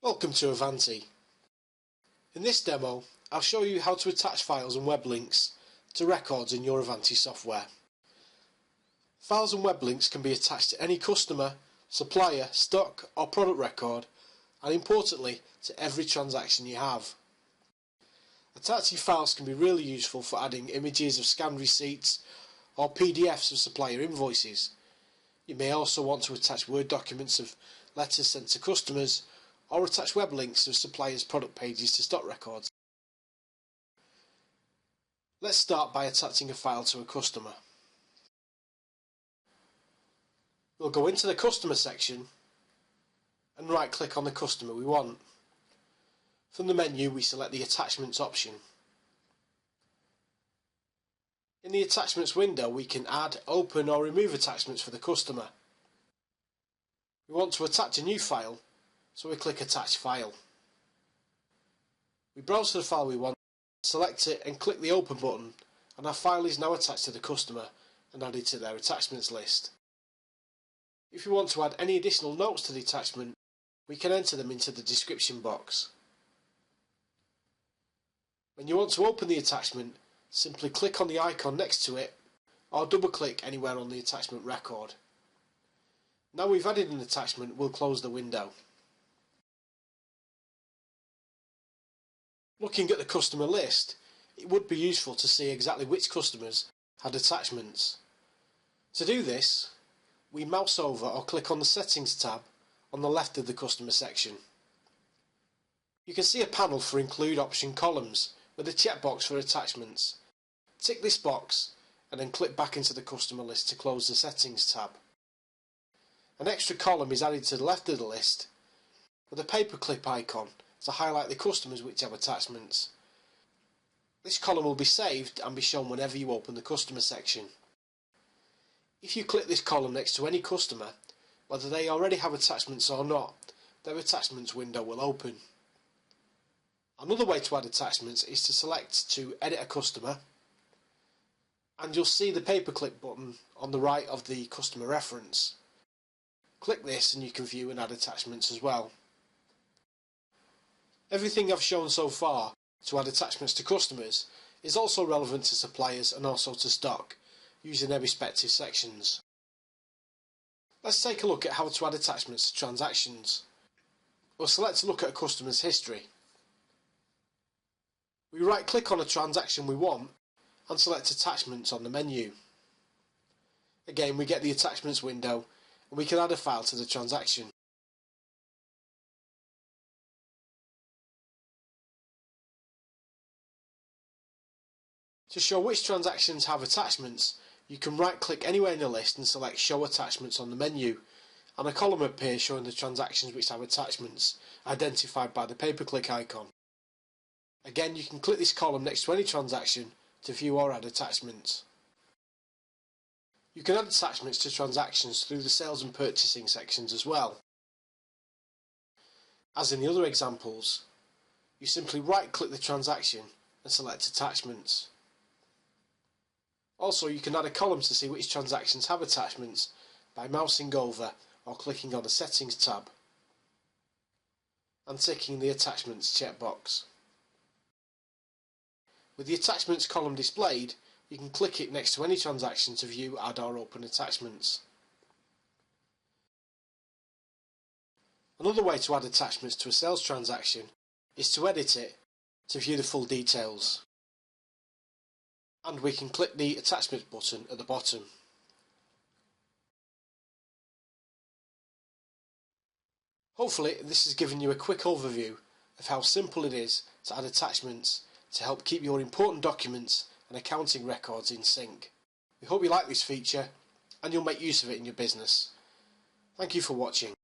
Welcome to Avanti. In this demo, I'll show you how to attach files and web links to records in your Avanti software. Files and web links can be attached to any customer, supplier, stock or product record, and importantly to every transaction you have. Attaching files can be really useful for adding images of scanned receipts or PDFs of supplier invoices. You may also want to attach Word documents of letters sent to customers or attach web links of suppliers' product pages to stock records. Let's start by attaching a file to a customer. We'll go into the customer section and right click on the customer we want. From the menu we select the attachments option. In the attachments window we can add, open or remove attachments for the customer. We want to attach a new file, so we click Attach File. We browse for the file we want, select it and click the Open button, and our file is now attached to the customer and added to their attachments list. If we want to add any additional notes to the attachment, we can enter them into the description box. When you want to open the attachment, simply click on the icon next to it or double click anywhere on the attachment record. Now we've added an attachment, we'll close the window. Looking at the customer list, it would be useful to see exactly which customers had attachments. To do this, we mouse over or click on the Settings tab on the left of the customer section. You can see a panel for Include option columns with a checkbox for attachments. Tick this box and then click back into the customer list to close the Settings tab. An extra column is added to the left of the list with a paperclip icon to highlight the customers which have attachments. This column will be saved and be shown whenever you open the customer section. If you click this column next to any customer, whether they already have attachments or not, their attachments window will open. Another way to add attachments is to select to edit a customer, and you'll see the paperclip button on the right of the customer reference. Click this and you can view and add attachments as well. Everything I've shown so far to add attachments to customers is also relevant to suppliers and also to stock, using their respective sections. Let's take a look at how to add attachments to transactions. We'll select to look at a customer's history. We right click on a transaction we want and select Attachments on the menu. Again we get the attachments window and we can add a file to the transaction. To show which transactions have attachments, you can right click anywhere in the list and select Show Attachments on the menu, and a column appears showing the transactions which have attachments, identified by the paperclip icon. Again, you can click this column next to any transaction to view or add attachments. You can add attachments to transactions through the sales and purchasing sections as well. As in the other examples, you simply right click the transaction and select Attachments. Also, you can add a column to see which transactions have attachments by mousing over or clicking on the Settings tab and ticking the Attachments checkbox. With the Attachments column displayed, you can click it next to any transaction to view, add or open attachments. Another way to add attachments to a sales transaction is to edit it to view the full details. And we can click the Attachments button at the bottom. Hopefully this has given you a quick overview of how simple it is to add attachments to help keep your important documents and accounting records in sync. We hope you like this feature and you'll make use of it in your business. Thank you for watching.